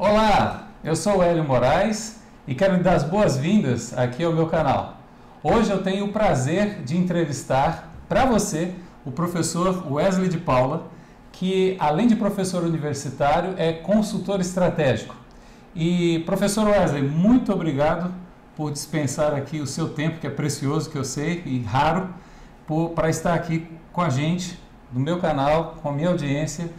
Olá, eu sou o Hélio Moraes e quero lhe dar as boas-vindas aqui ao meu canal. Hoje eu tenho o prazer de entrevistar para você o professor Wesley de Paula, que além de professor universitário é consultor estratégico. E professor Wesley, muito obrigado por dispensar aqui o seu tempo, que é precioso, que eu sei, e raro, para estar aqui com a gente, no meu canal, com a minha audiência,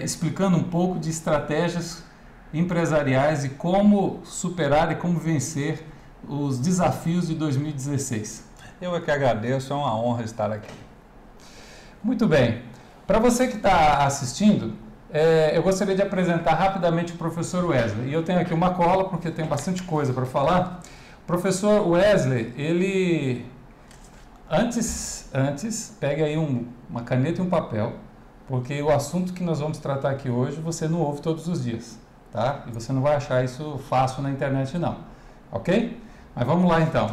explicando um pouco de estratégias empresariais e como superar e como vencer os desafios de 2016. Eu é que agradeço, é uma honra estar aqui. Muito bem. Para você que está assistindo, eu gostaria de apresentar rapidamente o professor Wesley. E eu tenho aqui uma cola, porque eu tenho bastante coisa para falar. O professor Wesley, ele... Antes pegue aí uma caneta e um papel, porque o assunto que nós vamos tratar aqui hoje você não ouve todos os dias, tá? E você não vai achar isso fácil na internet não, ok? Mas vamos lá então.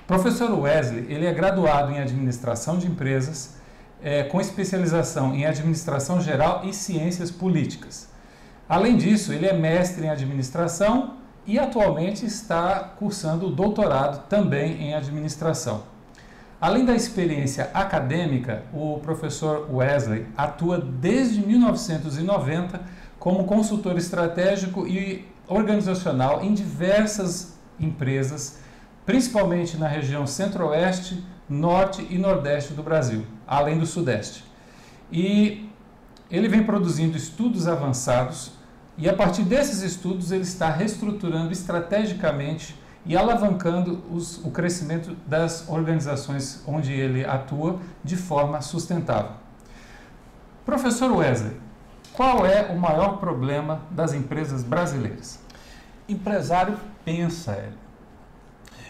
O professor Wesley, ele é graduado em Administração de Empresas, com especialização em Administração Geral e Ciências Políticas. Além disso, ele é mestre em Administração e atualmente está cursando o doutorado também em Administração. Além da experiência acadêmica, o professor Wesley atua desde 1990 como consultor estratégico e organizacional em diversas empresas, principalmente na região Centro-Oeste, Norte e Nordeste do Brasil, além do Sudeste. E ele vem produzindo estudos avançados e a partir desses estudos ele está reestruturando estrategicamente e alavancando o crescimento das organizações onde ele atua de forma sustentável. Professor Wesley, qual é o maior problema das empresas brasileiras? Empresário pensa, Hélio.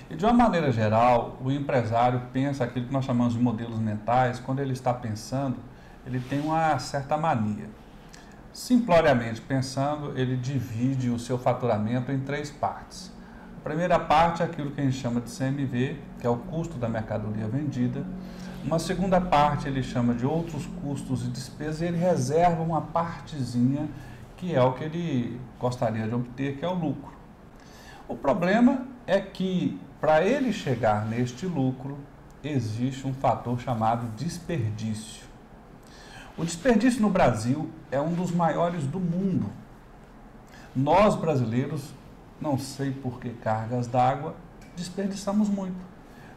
E de uma maneira geral, o empresário pensa aquilo que nós chamamos de modelos mentais. Quando ele está pensando, ele tem uma certa mania. Simploriamente pensando, ele divide o seu faturamento em três partes. A primeira parte é aquilo que a gente chama de CMV, que é o custo da mercadoria vendida. Uma segunda parte ele chama de outros custos e despesas e ele reserva uma partezinha que é o que ele gostaria de obter, que é o lucro. O problema é que para ele chegar neste lucro existe um fator chamado desperdício. O desperdício no Brasil é um dos maiores do mundo. Nós brasileiros, não sei por que cargas d'água, desperdiçamos muito.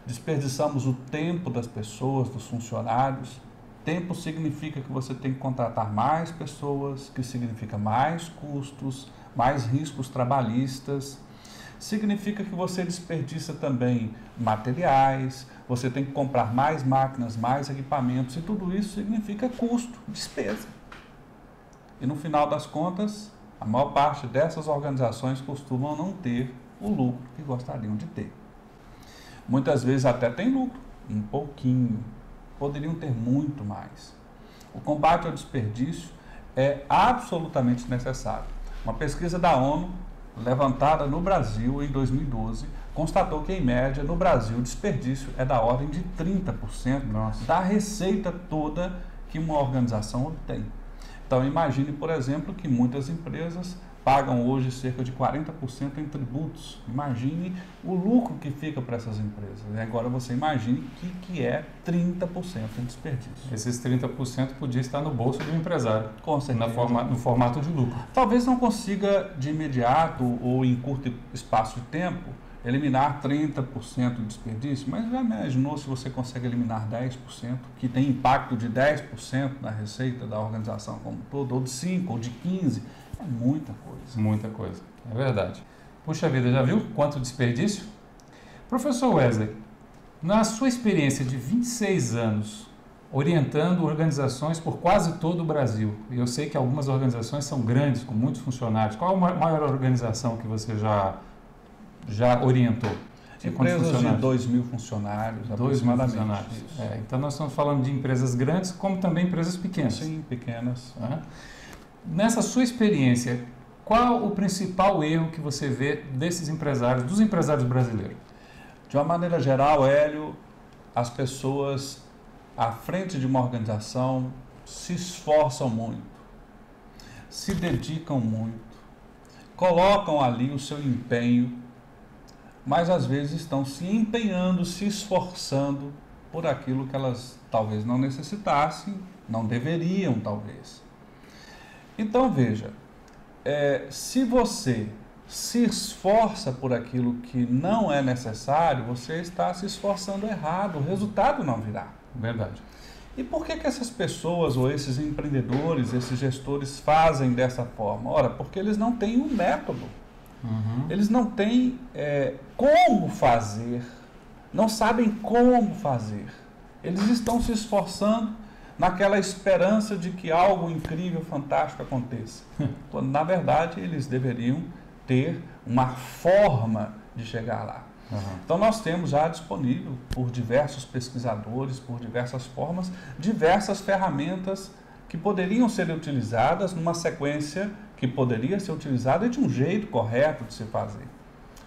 Desperdiçamos o tempo das pessoas, dos funcionários. Tempo significa que você tem que contratar mais pessoas, que significa mais custos, mais riscos trabalhistas. Significa que você desperdiça também materiais, você tem que comprar mais máquinas, mais equipamentos, e tudo isso significa custo, despesa. E no final das contas, a maior parte dessas organizações costumam não ter o lucro que gostariam de ter. Muitas vezes até tem lucro, um pouquinho, poderiam ter muito mais. O combate ao desperdício é absolutamente necessário. Uma pesquisa da ONU, levantada no Brasil em 2012, constatou que, em média, no Brasil, o desperdício é da ordem de 30% da receita toda que uma organização obtém. Então, imagine, por exemplo, que muitas empresas pagam hoje cerca de 40% em tributos. Imagine o lucro que fica para essas empresas. E agora você imagine que é 30% em desperdício. Esses 30% podia estar no bolso do empresário, com certeza, no formato de lucro. Talvez não consiga de imediato ou em curto espaço de tempo eliminar 30% de desperdício, mas já imaginou se você consegue eliminar 10%, que tem impacto de 10% na receita da organização como um todo, ou de 5%, ou de 15%, é muita coisa. Muita coisa, é verdade. Puxa vida, já viu quanto desperdício? Professor Wesley, na sua experiência de 26 anos, orientando organizações por quase todo o Brasil, e eu sei que algumas organizações são grandes, com muitos funcionários, qual a maior organização que você já orientou? Empresas de 2.000 funcionários, 2.000 funcionários. Então nós estamos falando de empresas grandes, como também empresas pequenas. Sim, pequenas. Nessa sua experiência, qual o principal erro que você vê desses empresários, dos empresários brasileiros? De uma maneira geral, Hélio, as pessoas à frente de uma organização se esforçam muito, se dedicam muito, colocam ali o seu empenho, mas às vezes estão se empenhando, se esforçando por aquilo que elas talvez não necessitassem, não deveriam talvez. Então veja, se você se esforça por aquilo que não é necessário, você está se esforçando errado, o resultado não virá. Verdade. E por que essas pessoas ou esses empreendedores, esses gestores fazem dessa forma? Ora, porque eles não têm um método. Eles não têm como fazer, não sabem como fazer. Eles estão se esforçando naquela esperança de que algo incrível, fantástico aconteça. Quando, na verdade, eles deveriam ter uma forma de chegar lá. Então, nós temos já disponível, por diversos pesquisadores, por diversas formas, diversas ferramentas que poderiam ser utilizadas numa sequência que poderia ser utilizada de um jeito correto de se fazer.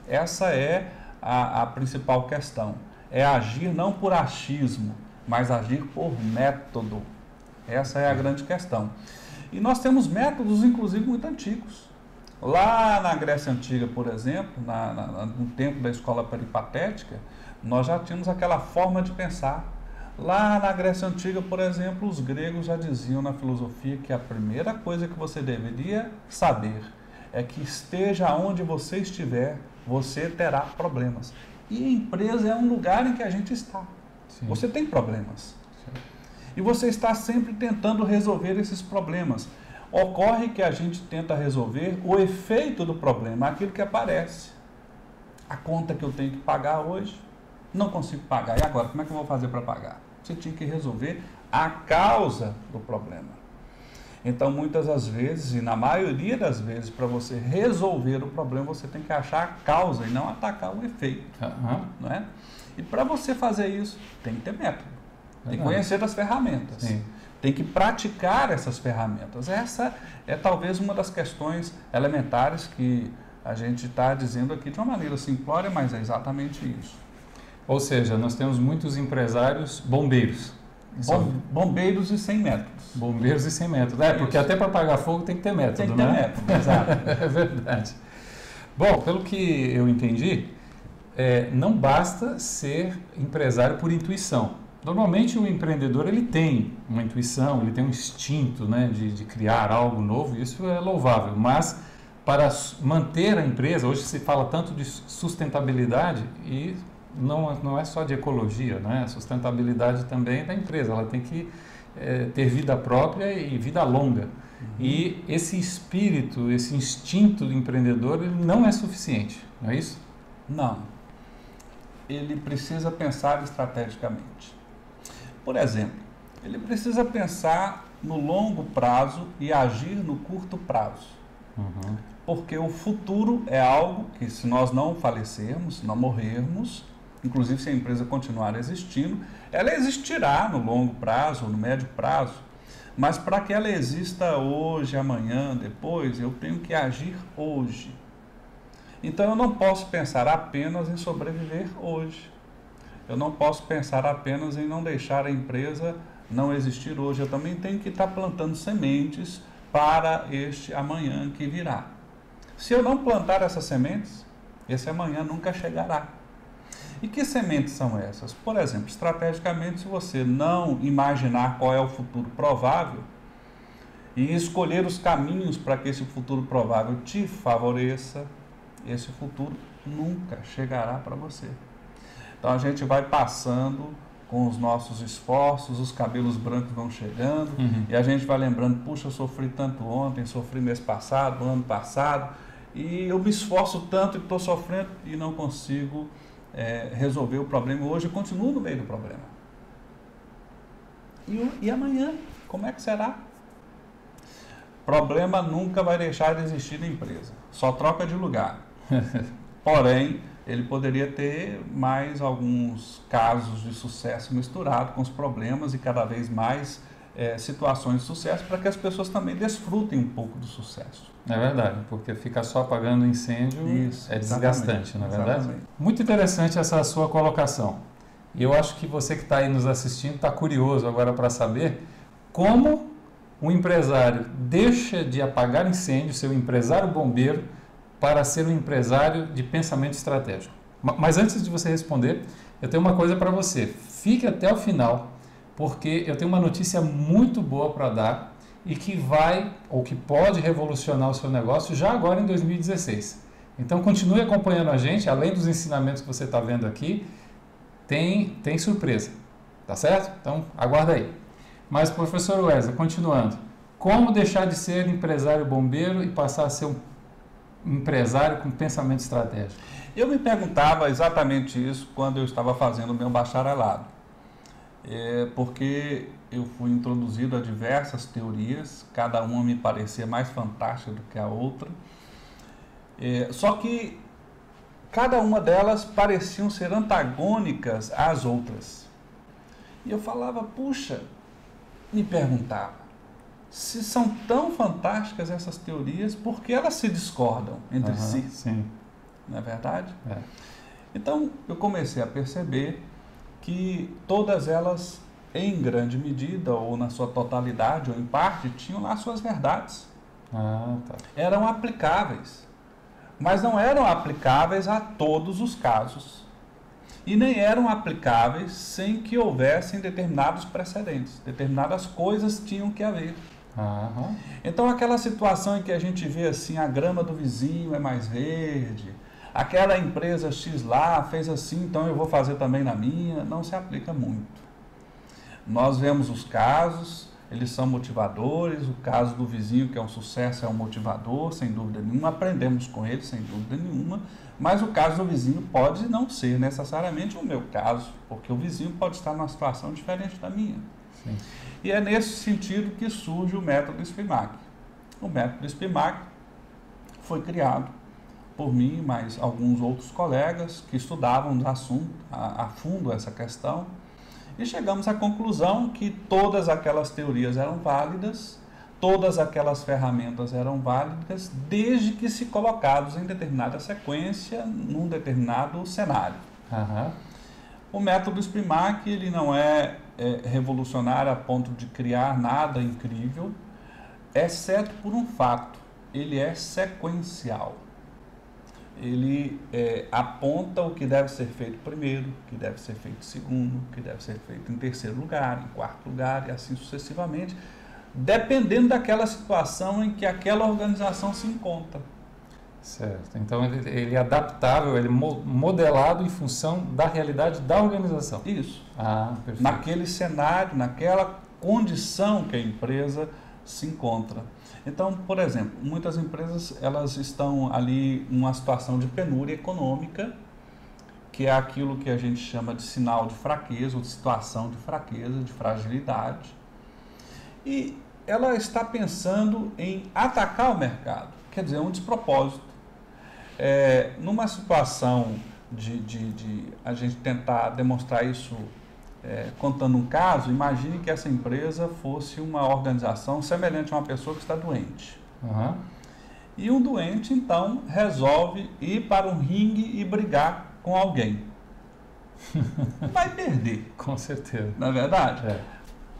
Essa é a principal questão. É agir não por achismo, mas agir por método. Essa é a grande questão. E nós temos métodos, inclusive, muito antigos. Lá na Grécia Antiga, por exemplo, no tempo da escola peripatética, nós já tínhamos aquela forma de pensar. Lá na Grécia Antiga, por exemplo, os gregos já diziam na filosofia que a primeira coisa que você deveria saber é que esteja onde você estiver, você terá problemas. E a empresa é um lugar em que a gente está. Sim. Você tem problemas. Sim. E você está sempre tentando resolver esses problemas. Ocorre que a gente tenta resolver o efeito do problema, aquilo que aparece. A conta que eu tenho que pagar hoje, não consigo pagar. E agora, como é que eu vou fazer para pagar? Você tinha que resolver a causa do problema. Então, muitas das vezes, e na maioria das vezes, para você resolver o problema, você tem que achar a causa e não atacar o efeito. Não é? E para você fazer isso, tem que ter método. Tem que conhecer as ferramentas. Sim. Tem que praticar essas ferramentas. Essa é talvez uma das questões elementares que a gente está dizendo aqui de uma maneira simplória, mas é exatamente isso. Ou seja, nós temos muitos empresários bombeiros. Bombeiros e sem métodos. Bombeiros e sem método. Porque até para apagar fogo tem que ter método, tem que ter método, exato. É verdade. Bom, pelo que eu entendi, não basta ser empresário por intuição. Normalmente o empreendedor ele tem uma intuição, ele tem um instinto, né, de criar algo novo, isso é louvável, mas para manter a empresa, hoje se fala tanto de sustentabilidade e não é só de ecologia, né? A sustentabilidade também é da empresa, ela tem que ter vida própria e vida longa. E esse espírito, esse instinto do empreendedor, ele não é suficiente, não é isso? Não. Ele precisa pensar estrategicamente. Por exemplo, ele precisa pensar no longo prazo e agir no curto prazo. Porque o futuro é algo que, se nós não falecermos, não morrermos, inclusive se a empresa continuar existindo, ela existirá no longo prazo ou no médio prazo. Mas para que ela exista hoje, amanhã, depois, eu tenho que agir hoje. Então eu não posso pensar apenas em sobreviver hoje. Eu não posso pensar apenas em não deixar a empresa não existir hoje. Eu também tenho que estar plantando sementes para este amanhã que virá. Se eu não plantar essas sementes, esse amanhã nunca chegará. E que sementes são essas? Por exemplo, estrategicamente, se você não imaginar qual é o futuro provável e escolher os caminhos para que esse futuro provável te favoreça, esse futuro nunca chegará para você. Então a gente vai passando com os nossos esforços, os cabelos brancos vão chegando e a gente vai lembrando, puxa, eu sofri tanto ontem, sofri mês passado, ano passado, e eu me esforço tanto e estou sofrendo e não consigo resolver o problema. Hoje eu continuo no meio do problema. E amanhã, como é que será? Problema nunca vai deixar de existir na empresa, só troca de lugar. Porém, ele poderia ter mais alguns casos de sucesso misturado com os problemas e cada vez mais situações de sucesso para que as pessoas também desfrutem um pouco do sucesso. É verdade, porque ficar só apagando incêndio é desgastante, não é verdade? Exatamente. Muito interessante essa sua colocação. E eu acho que você que está aí nos assistindo está curioso agora para saber como o empresário deixa de apagar incêndio, seu empresário bombeiro, para ser um empresário de pensamento estratégico? Mas antes de você responder, eu tenho uma coisa para você. Fique até o final, porque eu tenho uma notícia muito boa para dar e que vai, ou que pode revolucionar o seu negócio já agora em 2016. Então continue acompanhando a gente, além dos ensinamentos que você está vendo aqui, tem surpresa, tá certo? Então aguarda aí. Mas professor Wesley, continuando, como deixar de ser empresário bombeiro e passar a ser um empresário com pensamento estratégico? Eu me perguntava exatamente isso quando eu estava fazendo o meu bacharelado. Porque eu fui introduzido a diversas teorias, cada uma me parecia mais fantástica do que a outra. Só que cada uma delas pareciam ser antagônicas às outras. E eu falava, puxa, me perguntava, se são tão fantásticas essas teorias, por que elas se discordam entre si? Sim. Não é verdade? É. Então, eu comecei a perceber que todas elas, em grande medida, ou na sua totalidade, ou em parte, tinham lá suas verdades. Tá. Eram aplicáveis, mas não eram aplicáveis a todos os casos. E nem eram aplicáveis sem que houvessem determinados precedentes. Determinadas coisas tinham que haver. Então, aquela situação em que a gente vê assim, a grama do vizinho é mais verde, aquela empresa X lá fez assim, então eu vou fazer também na minha, não se aplica muito. Nós vemos os casos, eles são motivadores, o caso do vizinho que é um sucesso é um motivador, sem dúvida nenhuma, aprendemos com ele, sem dúvida nenhuma, mas o caso do vizinho pode não ser necessariamente o meu caso, porque o vizinho pode estar numa situação diferente da minha. Sim. E é nesse sentido que surge o método SPIMAC. O método SPIMAC foi criado por mim, mais alguns outros colegas que estudavam a fundo essa questão, e chegamos à conclusão que todas aquelas teorias eram válidas, todas aquelas ferramentas eram válidas, desde que se colocados em determinada sequência, num determinado cenário. O método SPIMAC, ele não é revolucionário a ponto de criar nada incrível, exceto por um fato, ele é sequencial. Ele aponta o que deve ser feito primeiro, o que deve ser feito segundo, o que deve ser feito em terceiro lugar, em quarto lugar e assim sucessivamente, dependendo daquela situação em que aquela organização se encontra. Certo. Então ele é adaptável, ele é modelado em função da realidade da organização. Isso. Perfeito. Naquele cenário, naquela condição que a empresa se encontra. Então, por exemplo, muitas empresas elas estão ali numa situação de penúria econômica, que é aquilo que a gente chama de sinal de fraqueza, ou de situação de fraqueza, de fragilidade. E ela está pensando em atacar o mercado, quer dizer, um despropósito. Numa situação de a gente tentar demonstrar isso contando um caso, imagine que essa empresa fosse uma organização semelhante a uma pessoa que está doente. E um doente, então, resolve ir para um ringue e brigar com alguém. Vai perder. Com certeza. Não é verdade?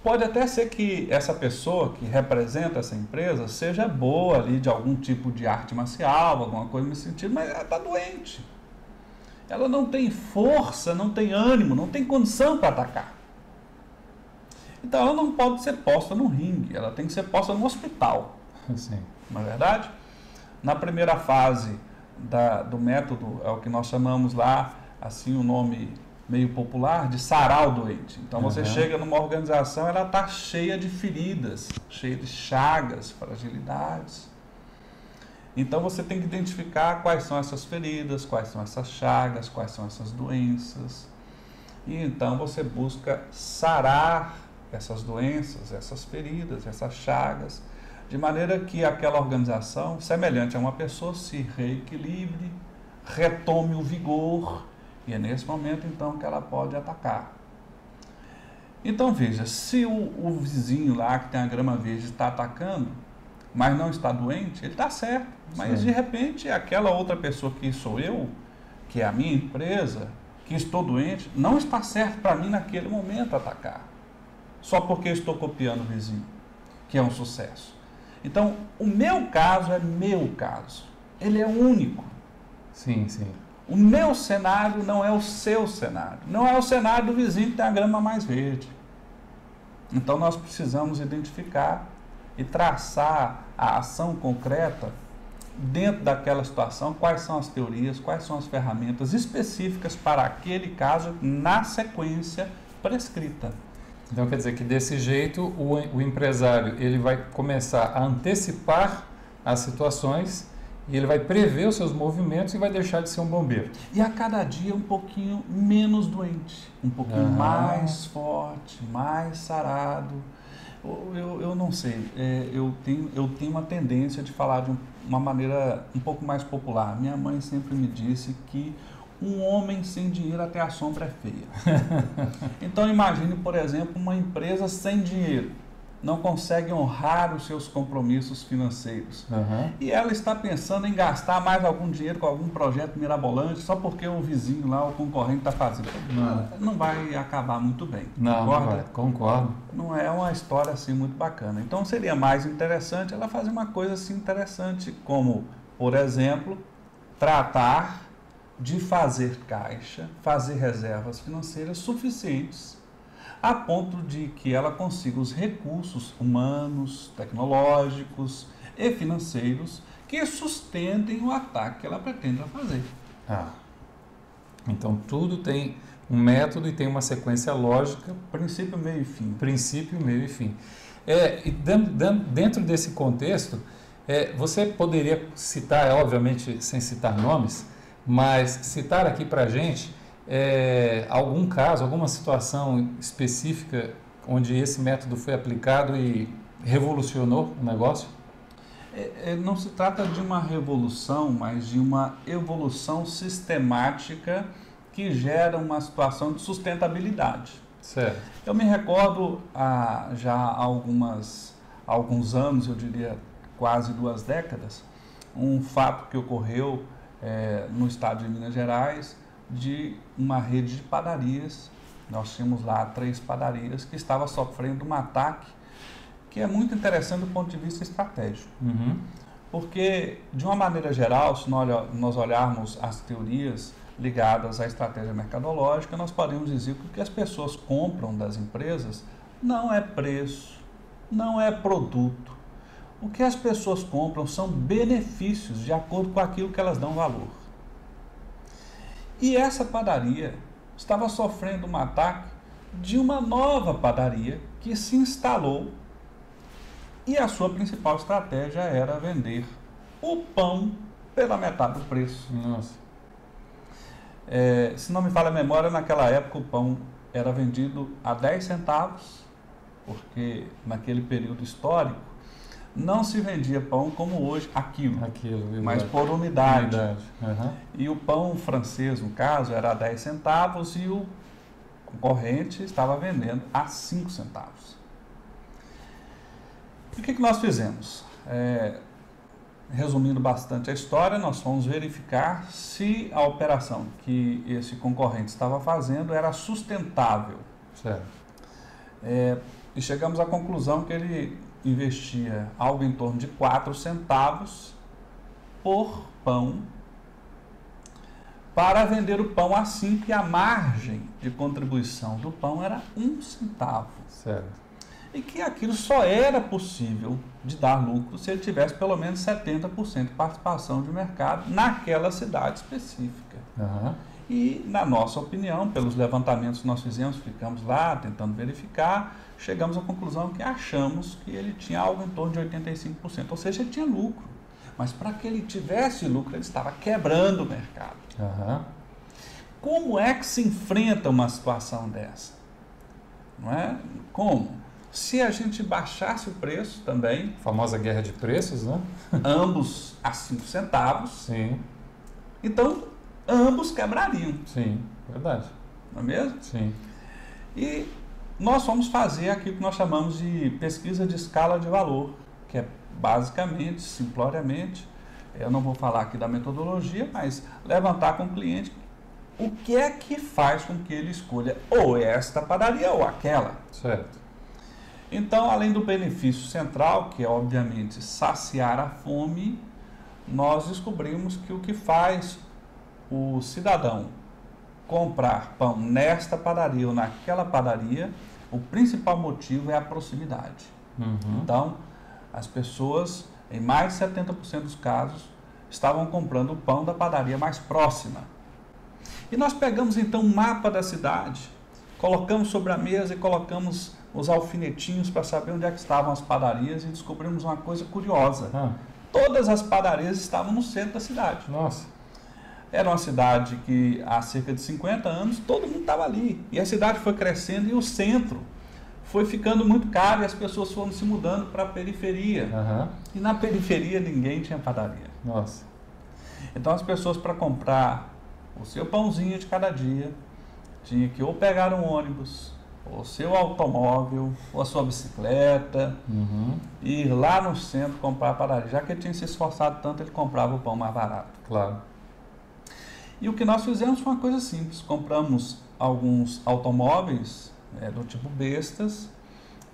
Pode até ser que essa pessoa que representa essa empresa seja boa ali de algum tipo de arte marcial, alguma coisa nesse sentido, mas ela está doente. Ela não tem força, não tem ânimo, não tem condição para atacar. Então ela não pode ser posta no ringue, ela tem que ser posta no hospital. Sim. Não é verdade? Na primeira fase do método, é o que nós chamamos lá, assim o nome meio popular, de sarar o doente. Então você chega numa organização, ela está cheia de feridas, cheia de chagas, fragilidades. Então você tem que identificar quais são essas feridas, quais são essas chagas, quais são essas doenças. E então você busca sarar essas doenças, essas feridas, essas chagas, de maneira que aquela organização, semelhante a uma pessoa, se reequilibre, retome o vigor, e é nesse momento então que ela pode atacar. Então veja, se o vizinho lá que tem a grama verde está atacando, mas não está doente, ele está certo. Mas de repente aquela outra pessoa que sou eu, que é a minha empresa, que estou doente, não está certo para mim naquele momento atacar. Só porque eu estou copiando o vizinho, que é um sucesso. Então, o meu caso é meu caso. ele é único. Sim, sim. O meu cenário não é o seu cenário. Não é o cenário do vizinho que tem a grama mais verde. Então nós precisamos identificar e traçar a ação concreta dentro daquela situação, quais são as teorias, quais são as ferramentas específicas para aquele caso na sequência prescrita. Então quer dizer que desse jeito o empresário ele vai começar a antecipar as situações e ele vai prever os seus movimentos e vai deixar de ser um bombeiro. E a cada dia um pouquinho menos doente, um pouquinho mais forte, mais sarado. Eu não sei, eu tenho uma tendência de falar de uma maneira um pouco mais popular. Minha mãe sempre me disse que um homem sem dinheiro até a sombra é feia. Então imagine, por exemplo, uma empresa sem dinheiro, não consegue honrar os seus compromissos financeiros. E ela está pensando em gastar mais algum dinheiro com algum projeto mirabolante só porque o vizinho lá, o concorrente, está fazendo. Não vai acabar muito bem. Não, concorda? não vai. Concordo. Não é uma história assim muito bacana. Então seria mais interessante ela fazer uma coisa assim interessante, como, por exemplo, tratar de fazer caixa, fazer reservas financeiras suficientes a ponto de que ela consiga os recursos humanos, tecnológicos e financeiros que sustentem o ataque que ela pretende fazer. Então tudo tem um método e tem uma sequência lógica. Princípio, meio e fim. Princípio, meio e fim. E dentro desse contexto, você poderia citar, obviamente sem citar nomes, mas citar aqui para a gente algum caso, alguma situação específica onde esse método foi aplicado e revolucionou o negócio? Não se trata de uma revolução, mas de uma evolução sistemática que gera uma situação de sustentabilidade. Certo. Eu me recordo já há alguns anos, eu diria quase 2 décadas, um fato que ocorreu no estado de Minas Gerais, de uma rede de padarias. Nós tínhamos lá 3 padarias que estava sofrendo um ataque que é muito interessante do ponto de vista estratégico. Porque, de uma maneira geral, se nós olharmos as teorias ligadas à estratégia mercadológica, nós podemos dizer que o que as pessoas compram das empresas não é preço, não é produto. O que as pessoas compram são benefícios de acordo com aquilo que elas dão valor. E essa padaria estava sofrendo um ataque de uma nova padaria que se instalou e a sua principal estratégia era vender o pão pela metade do preço. Nossa. Se não me falha a memória, naquela época o pão era vendido a 10 centavos, porque naquele período histórico não se vendia pão como hoje, aquilo mas por unidade. E o pão francês, no caso, era a 10 centavos e o concorrente estava vendendo a 5 centavos. E o que nós fizemos? Resumindo bastante a história, nós fomos verificar se a operação que esse concorrente estava fazendo era sustentável. Certo. E chegamos à conclusão que ele investia algo em torno de 4 centavos por pão para vender o pão a 5, e a margem de contribuição do pão era 1 centavo. Certo. E que aquilo só era possível de dar lucro se ele tivesse pelo menos 70% de participação de mercado naquela cidade específica. E, na nossa opinião, pelos levantamentos que nós fizemos, ficamos lá tentando verificar, chegamos à conclusão que achamos que ele tinha algo em torno de 85%, ou seja, ele tinha lucro. Mas para que ele tivesse lucro, ele estava quebrando o mercado. Como é que se enfrenta uma situação dessa? Não é? Como? Se a gente baixasse o preço também... A famosa guerra de preços, né? Ambos a 5 centavos. Sim. Então, ambos quebrariam. Sim, verdade. Não é mesmo? Sim. E nós vamos fazer aquilo que nós chamamos de pesquisa de escala de valor, que é basicamente, simploriamente, eu não vou falar aqui da metodologia, mas levantar com o cliente o que é que faz com que ele escolha ou esta padaria ou aquela. Certo. Então, além do benefício central, que é obviamente saciar a fome, nós descobrimos que o que faz o cidadão comprar pão nesta padaria ou naquela padaria, o principal motivo é a proximidade. Então, as pessoas, em mais de 70% dos casos, estavam comprando o pão da padaria mais próxima. E nós pegamos então um mapa da cidade, colocamos sobre a mesa e colocamos os alfinetinhos para saber onde é que estavam as padarias e descobrimos uma coisa curiosa. Todas as padarias estavam no centro da cidade. Nossa. Era uma cidade que há cerca de 50 anos todo mundo estava ali. E a cidade foi crescendo e o centro foi ficando muito caro e as pessoas foram se mudando para a periferia. E na periferia ninguém tinha padaria. Nossa. Então as pessoas, para comprar o seu pãozinho de cada dia, tinha que ou pegar um ônibus, ou o seu automóvel, ou a sua bicicleta, e ir lá no centro comprar a padaria. Já que ele tinha se esforçado tanto, ele comprava o pão mais barato. Claro. E o que nós fizemos foi uma coisa simples. Compramos alguns automóveis do tipo bestas,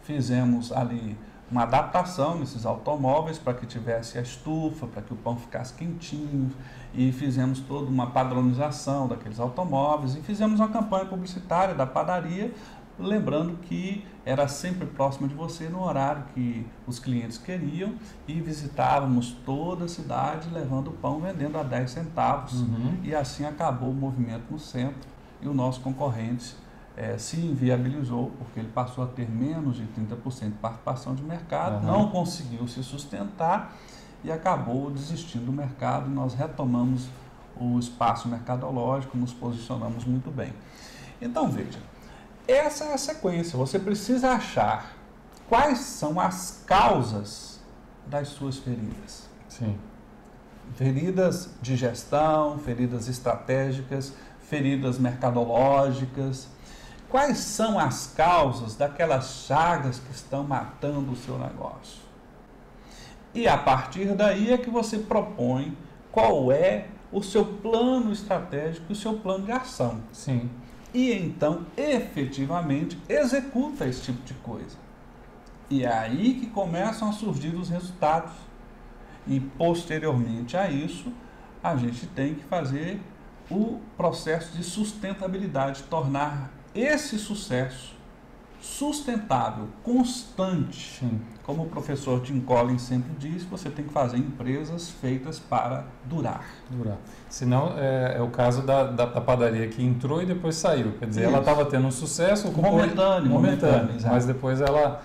fizemos ali uma adaptação nesses automóveis para que tivesse a estufa, para que o pão ficasse quentinho, e fizemos toda uma padronização daqueles automóveis e fizemos uma campanha publicitária da padaria, lembrando que era sempre próximo de você no horário que os clientes queriam, e visitávamos toda a cidade levando o pão, vendendo a 10 centavos. E assim acabou o movimento no centro e o nosso concorrente se inviabilizou, porque ele passou a ter menos de 30% de participação de mercado, não conseguiu se sustentar e acabou desistindo do mercado. E nós retomamos o espaço mercadológico, nos posicionamos muito bem. Então veja, essa é a sequência. Você precisa achar quais são as causas das suas feridas. Sim. Feridas de gestão, feridas estratégicas, feridas mercadológicas. Quais são as causas daquelas chagas que estão matando o seu negócio? E a partir daí é que você propõe qual é o seu plano estratégico e o seu plano de ação. Sim. E então, efetivamente, executa esse tipo de coisa. E é aí que começam a surgir os resultados. E posteriormente a isso, a gente tem que fazer o processo de sustentabilidade, tornar esse sucesso sustentável, constante. Sim. Como o professor Jim Collins sempre diz, você tem que fazer empresas feitas para durar. Senão, é o caso da padaria que entrou e depois saiu. Quer dizer, Isso. ela estava tendo um sucesso momentâneo, mas depois ela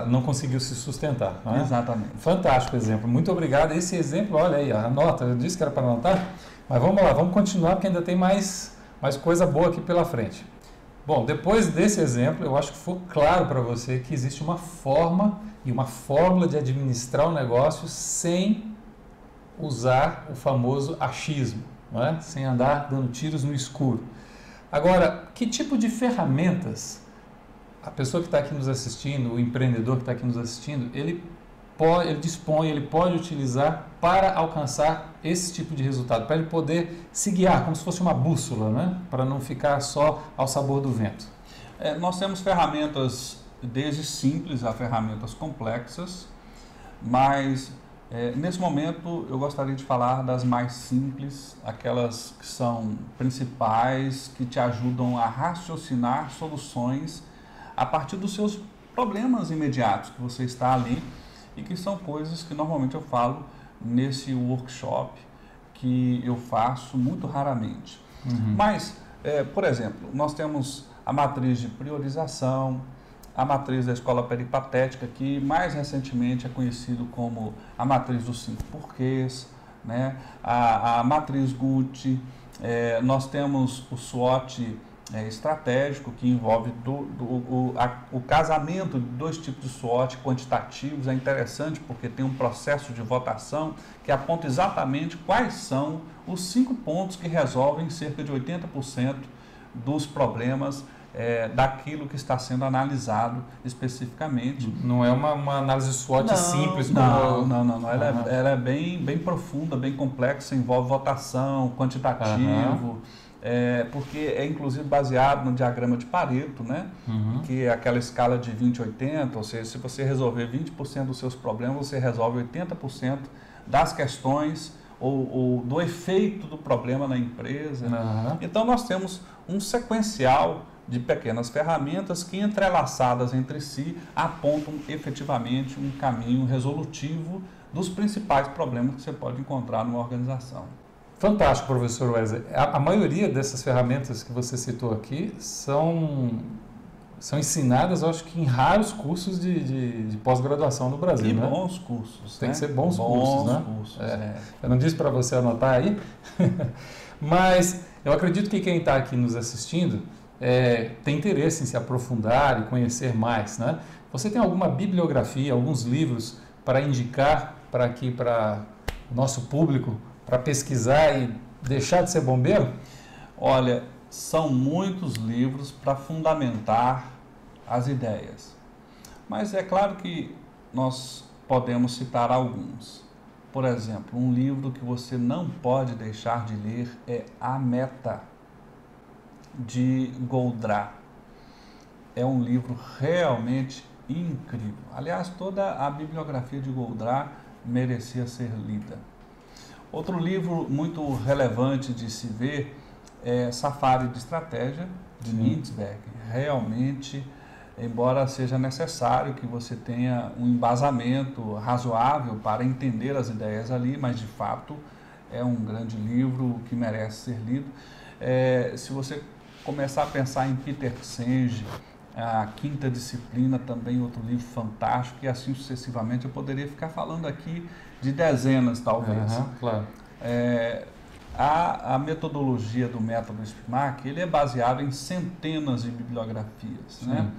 não conseguiu se sustentar. Não é? Exatamente. Fantástico exemplo. Muito obrigado. Esse exemplo, olha aí, anota. Eu disse que era para anotar, mas vamos lá, vamos continuar, porque ainda tem mais coisa boa aqui pela frente. Bom, depois desse exemplo, eu acho que ficou claro para você que existe uma forma e uma fórmula de administrar o negócio sem usar o famoso achismo, não é? Sem andar dando tiros no escuro. Agora, que tipo de ferramentas a pessoa que está aqui nos assistindo, o empreendedor que está aqui nos assistindo, ele pode utilizar para alcançar esse tipo de resultado, para ele poder se guiar, como se fosse uma bússola, né? Para não ficar só ao sabor do vento? Nós temos ferramentas desde simples a ferramentas complexas, mas nesse momento eu gostaria de falar das mais simples, aquelas que são principais, que te ajudam a raciocinar soluções a partir dos seus problemas imediatos que você está ali, e que são coisas que normalmente eu falo nesse workshop, que eu faço muito raramente. Mas, por exemplo, nós temos a matriz de priorização, a matriz da escola peripatética, que mais recentemente é conhecido como a matriz dos 5 porquês, né? A matriz Gucci, nós temos o SWOT estratégico, que envolve o casamento de dois tipos de SWOT quantitativos. É interessante porque tem um processo de votação que aponta exatamente quais são os 5 pontos que resolvem cerca de 80% dos problemas daquilo que está sendo analisado especificamente. Não é uma análise SWOT simples? Não. Ela é bem profunda, bem complexa, envolve votação, quantitativo, porque é inclusive baseado no diagrama de Pareto, né? Que é aquela escala de 20-80, ou seja, se você resolver 20% dos seus problemas, você resolve 80% das questões ou do efeito do problema na empresa. Então nós temos um sequencial de pequenas ferramentas que, entrelaçadas entre si, apontam efetivamente um caminho resolutivo dos principais problemas que você pode encontrar numa organização. Fantástico, professor Wesley. A maioria dessas ferramentas que você citou aqui são ensinadas, eu acho que em raros cursos de pós-graduação no Brasil, e né? Bons cursos. Tem que ser bons cursos, né? Cursos, Eu não disse para você anotar aí, mas eu acredito que quem está aqui nos assistindo tem interesse em se aprofundar e conhecer mais, né? Você tem alguma bibliografia, alguns livros para indicar para o nosso público, para pesquisar e deixar de ser bombeiro? Olha, são muitos livros para fundamentar as ideias. Mas é claro que nós podemos citar alguns. Por exemplo, um livro que você não pode deixar de ler é A Meta, de Goldratt. É um livro realmente incrível. Aliás, toda a bibliografia de Goldratt merecia ser lida. Outro livro muito relevante de se ver é Safari de Estratégia, de Ninsberg. Realmente, embora seja necessário que você tenha um embasamento razoável para entender as ideias ali, mas de fato é um grande livro que merece ser lido. Se você começar a pensar em Peter Senge, A Quinta Disciplina, também outro livro fantástico, e assim sucessivamente. Eu poderia ficar falando aqui de dezenas, talvez. Claro. A metodologia do método SPMAC, ele é baseado em centenas de bibliografias, né?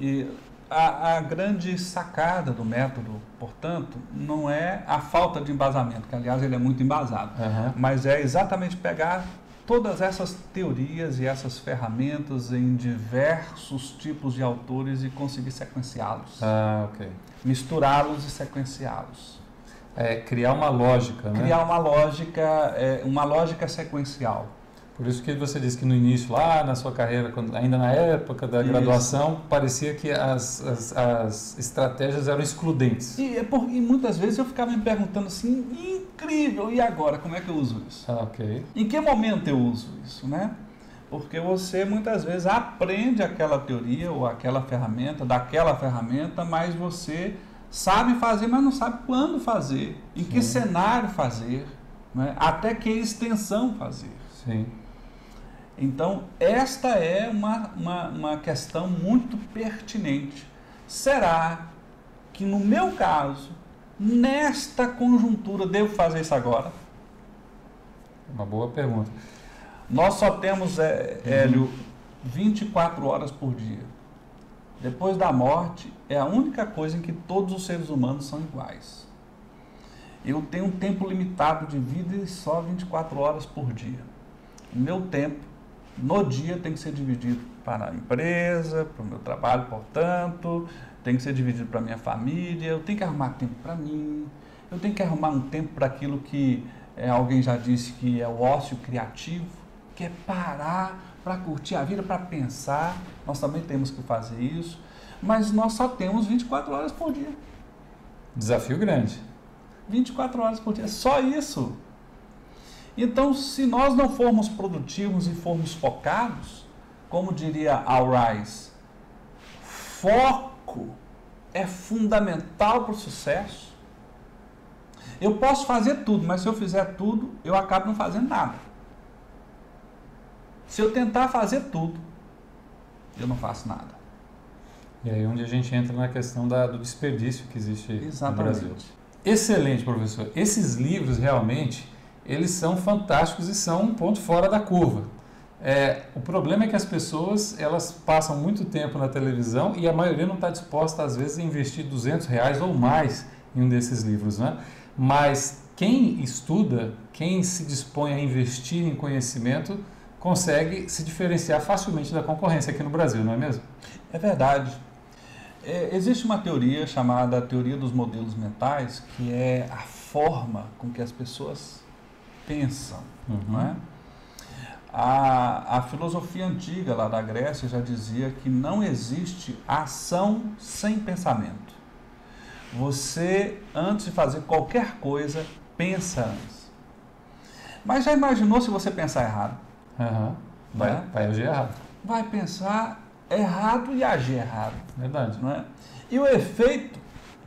E a grande sacada do método, portanto, não é a falta de embasamento, que aliás ele é muito embasado, mas é exatamente pegar todas essas teorias e essas ferramentas em diversos tipos de autores e conseguir sequenciá-los. Misturá-los e sequenciá-los. Criar uma lógica, né? Criar uma lógica sequencial. Por isso que você disse que no início, lá na sua carreira, ainda na época da graduação, parecia que as estratégias eram excludentes. E muitas vezes eu ficava me perguntando assim, incrível, e agora, como é que eu uso isso? Em que momento eu uso isso, né? Porque você muitas vezes aprende aquela teoria ou aquela ferramenta, daquela ferramenta, mas você sabe fazer, mas não sabe quando fazer, em que cenário fazer, né? Até que extensão fazer. Então, esta é uma questão muito pertinente. Será que no meu caso, nesta conjuntura, devo fazer isso agora? Uma boa pergunta. Nós só temos, Hélio, 24 horas por dia. Depois da morte, é a única coisa em que todos os seres humanos são iguais. Eu tenho um tempo limitado de vida e só 24 horas por dia. O meu tempo, no dia, tem que ser dividido para a empresa, para o meu trabalho, portanto, tem que ser dividido para a minha família, eu tenho que arrumar tempo para mim, eu tenho que arrumar um tempo para aquilo que alguém já disse que é o ócio criativo, que é parar para curtir a vida, para pensar. Nós também temos que fazer isso, mas nós só temos 24 horas por dia. Desafio grande. 24 horas por dia, só isso. Então, se nós não formos produtivos e formos focados, como diria Al Rice, foco é fundamental para o sucesso. Eu posso fazer tudo, mas se eu fizer tudo, eu acabo não fazendo nada. Se eu tentar fazer tudo, eu não faço nada. E aí onde a gente entra na questão do desperdício que existe no Brasil. Excelente, professor. Esses livros realmente, eles são fantásticos e são um ponto fora da curva. O problema é que as pessoas, elas passam muito tempo na televisão e a maioria não está disposta, às vezes, a investir R$200 ou mais em um desses livros, né? Mas quem estuda, quem se dispõe a investir em conhecimento, consegue se diferenciar facilmente da concorrência aqui no Brasil, não é mesmo? É verdade. Existe uma teoria chamada teoria dos modelos mentais, que é a forma com que as pessoas pensam, não é? A filosofia antiga lá da Grécia já dizia que não existe ação sem pensamento. Você, antes de fazer qualquer coisa, pensa antes. Mas já imaginou se você pensar errado? Aham. Vai agir errado. Vai pensar errado e agir errado. Verdade. Não é? E o efeito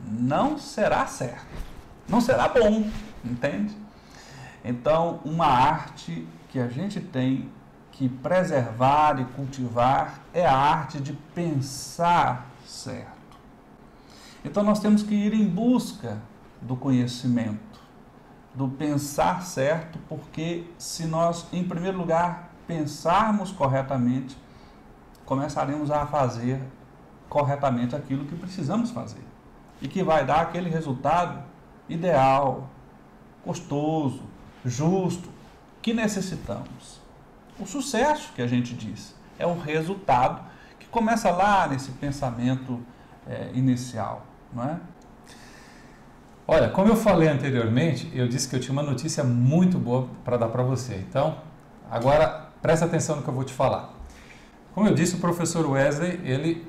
não será certo. Não será bom, entende? Então, uma arte que a gente tem que preservar e cultivar é a arte de pensar certo. Então, nós temos que ir em busca do conhecimento, do pensar certo, porque se nós, em primeiro lugar, pensarmos corretamente, começaremos a fazer corretamente aquilo que precisamos fazer e que vai dar aquele resultado ideal, gostoso, justo, que necessitamos. O sucesso que a gente diz é o resultado que começa lá nesse pensamento inicial, não é? Olha, como eu falei anteriormente, eu disse que eu tinha uma notícia muito boa para dar para você. Então, agora presta atenção no que eu vou te falar. Como eu disse, o professor Wesley, ele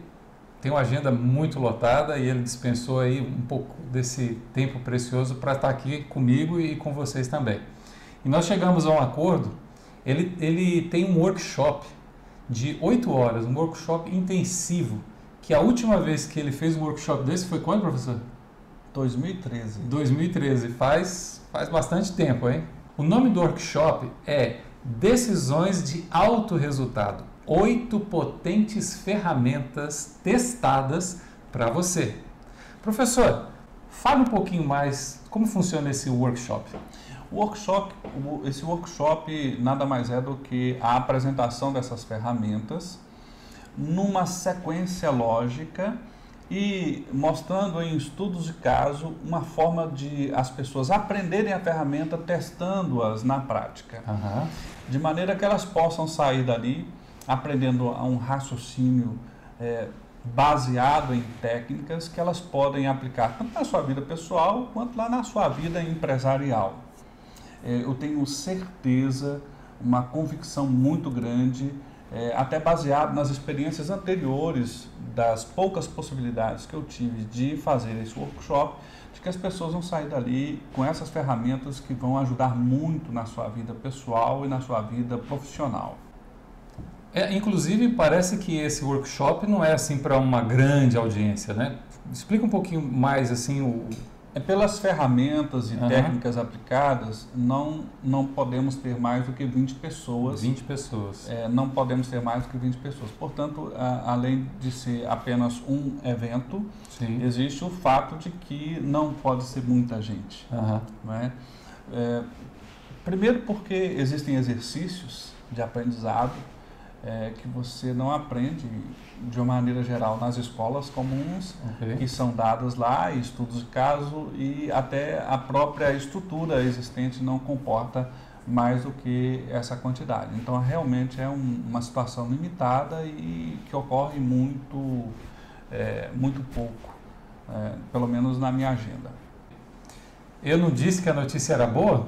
tem uma agenda muito lotada e ele dispensou aí um pouco desse tempo precioso para estar aqui comigo e com vocês também. E nós chegamos a um acordo, ele tem um workshop de 8 horas, um workshop intensivo, que a última vez que ele fez um workshop desse foi quando, professor? 2013. 2013, faz bastante tempo, hein? O nome do workshop é Decisões de Alto Resultado. 8 potentes ferramentas testadas para você. Professor, fale um pouquinho mais como funciona esse workshop. Esse workshop nada mais é do que a apresentação dessas ferramentas numa sequência lógica e mostrando em estudos de caso uma forma de as pessoas aprenderem a ferramenta testando-as na prática. Uhum. De maneira que elas possam sair dali aprendendo a um raciocínio baseado em técnicas que elas podem aplicar tanto na sua vida pessoal quanto lá na sua vida empresarial. Eu tenho certeza, uma convicção muito grande, até baseado nas experiências anteriores das poucas possibilidades que eu tive de fazer esse workshop, de que as pessoas vão sair dali com essas ferramentas que vão ajudar muito na sua vida pessoal e na sua vida profissional. Inclusive, parece que esse workshop não é assim para uma grande audiência, né? Explica um pouquinho mais assim Pelas ferramentas e técnicas aplicadas, não podemos ter mais do que 20 pessoas. 20 pessoas. Não podemos ter mais do que 20 pessoas. Portanto, além de ser apenas um evento, sim, existe o fato de que não pode ser muita gente. Não é? Primeiro porque existem exercícios de aprendizado que você não aprende de uma maneira geral nas escolas comuns, que são dadas lá, estudos de caso, e até a própria estrutura existente não comporta mais do que essa quantidade. Então, realmente é uma situação limitada e que ocorre muito pouco, pelo menos na minha agenda. Eu não disse que a notícia era boa?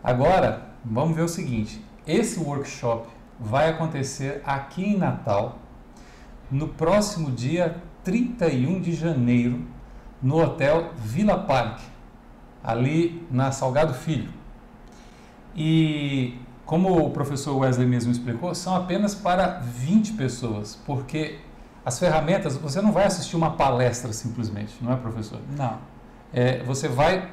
Agora, vamos ver o seguinte, esse workshop vai acontecer aqui em Natal, no próximo dia 31 de janeiro, no Hotel Villa Park, ali na Salgado Filho. E, como o professor Wesley mesmo explicou, são apenas para 20 pessoas, porque as ferramentas, você não vai assistir uma palestra simplesmente, não é, professor? Não. Você vai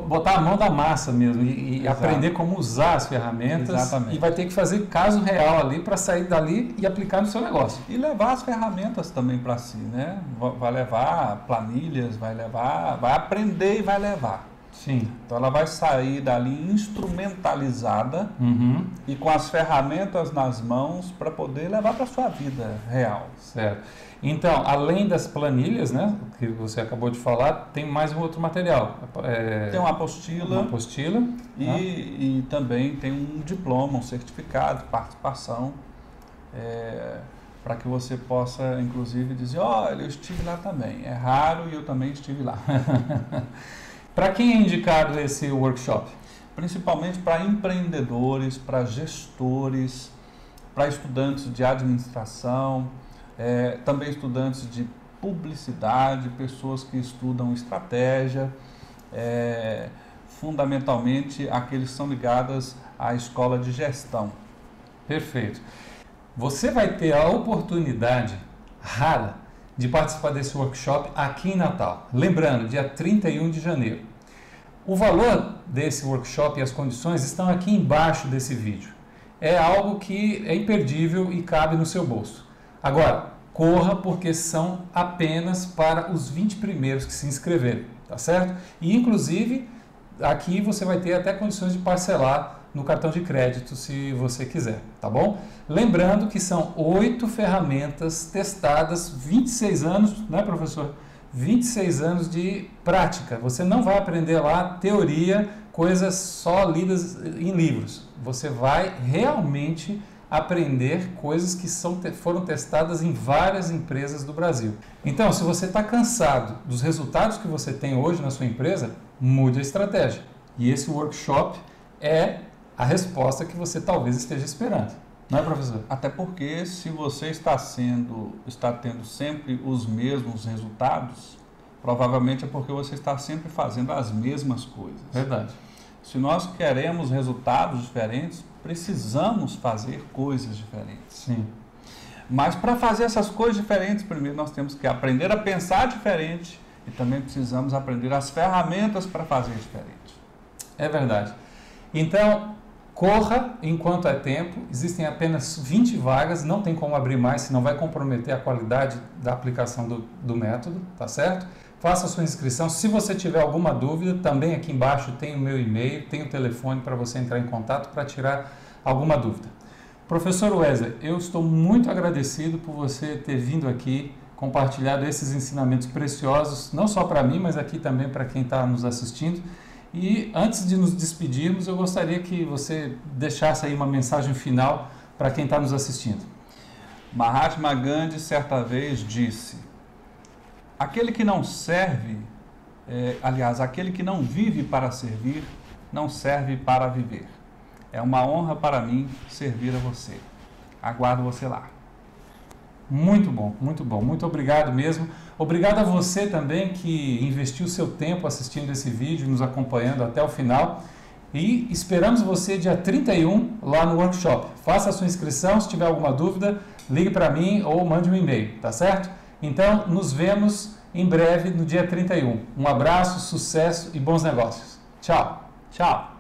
botar a mão da massa mesmo e aprender como usar as ferramentas. Exatamente. E vai ter que fazer caso real ali para sair dali e aplicar no seu negócio. E levar as ferramentas também para si, né? Vai levar planilhas, vai aprender e vai levar. Sim. Então ela vai sair dali instrumentalizada e com as ferramentas nas mãos para poder levar para a sua vida real. Certo. Então, além das planilhas, né, que você acabou de falar, tem mais um outro material. Tem uma apostila. E também tem um diploma, um certificado de participação, para que você possa, inclusive, dizer, olha, eu estive lá também. É raro e eu também estive lá. Para quem é indicado esse workshop? Principalmente para empreendedores, para gestores, para estudantes de administração, também estudantes de publicidade, pessoas que estudam estratégia, fundamentalmente aqueles que são ligados à escola de gestão. Perfeito. Você vai ter a oportunidade rara de participar desse workshop aqui em Natal. Lembrando, dia 31 de janeiro. O valor desse workshop e as condições estão aqui embaixo desse vídeo. É algo que é imperdível e cabe no seu bolso. Agora, corra, porque são apenas para os 20 primeiros que se inscreverem, tá certo? E inclusive aqui você vai ter até condições de parcelar no cartão de crédito se você quiser, tá bom? Lembrando que são 8 ferramentas testadas, 26 anos, né, professor? 26 anos de prática. Você não vai aprender lá teoria, coisas só lidas em livros. Você vai realmente aprender coisas que foram testadas em várias empresas do Brasil. Então, se você está cansado dos resultados que você tem hoje na sua empresa, mude a estratégia. E esse workshop é a resposta que você talvez esteja esperando. Não é, professor? Até porque se você está tendo sempre os mesmos resultados, provavelmente é porque você está sempre fazendo as mesmas coisas. Verdade. Se nós queremos resultados diferentes, precisamos fazer coisas diferentes. Sim. Mas para fazer essas coisas diferentes, primeiro nós temos que aprender a pensar diferente e também precisamos aprender as ferramentas para fazer diferente. É verdade. Então, corra enquanto é tempo. Existem apenas 20 vagas, não tem como abrir mais, senão vai comprometer a qualidade da aplicação do método, tá certo? Faça a sua inscrição. Se você tiver alguma dúvida, também aqui embaixo tem o meu e-mail, tem o telefone para você entrar em contato para tirar alguma dúvida. Professor Wesley, eu estou muito agradecido por você ter vindo aqui, compartilhado esses ensinamentos preciosos, não só para mim, mas aqui também para quem está nos assistindo. E antes de nos despedirmos, eu gostaria que você deixasse aí uma mensagem final para quem está nos assistindo. Mahatma Gandhi certa vez disse: aquele que não serve, aquele que não vive para servir, não serve para viver. É uma honra para mim servir a você. Aguardo você lá. Muito bom, muito bom. Muito obrigado mesmo. Obrigado a você também que investiu seu tempo assistindo esse vídeo, nos acompanhando até o final. E esperamos você dia 31 lá no workshop. Faça a sua inscrição, se tiver alguma dúvida, ligue para mim ou mande um e-mail, tá certo? Então, nos vemos em breve no dia 31. Um abraço, sucesso e bons negócios. Tchau. Tchau.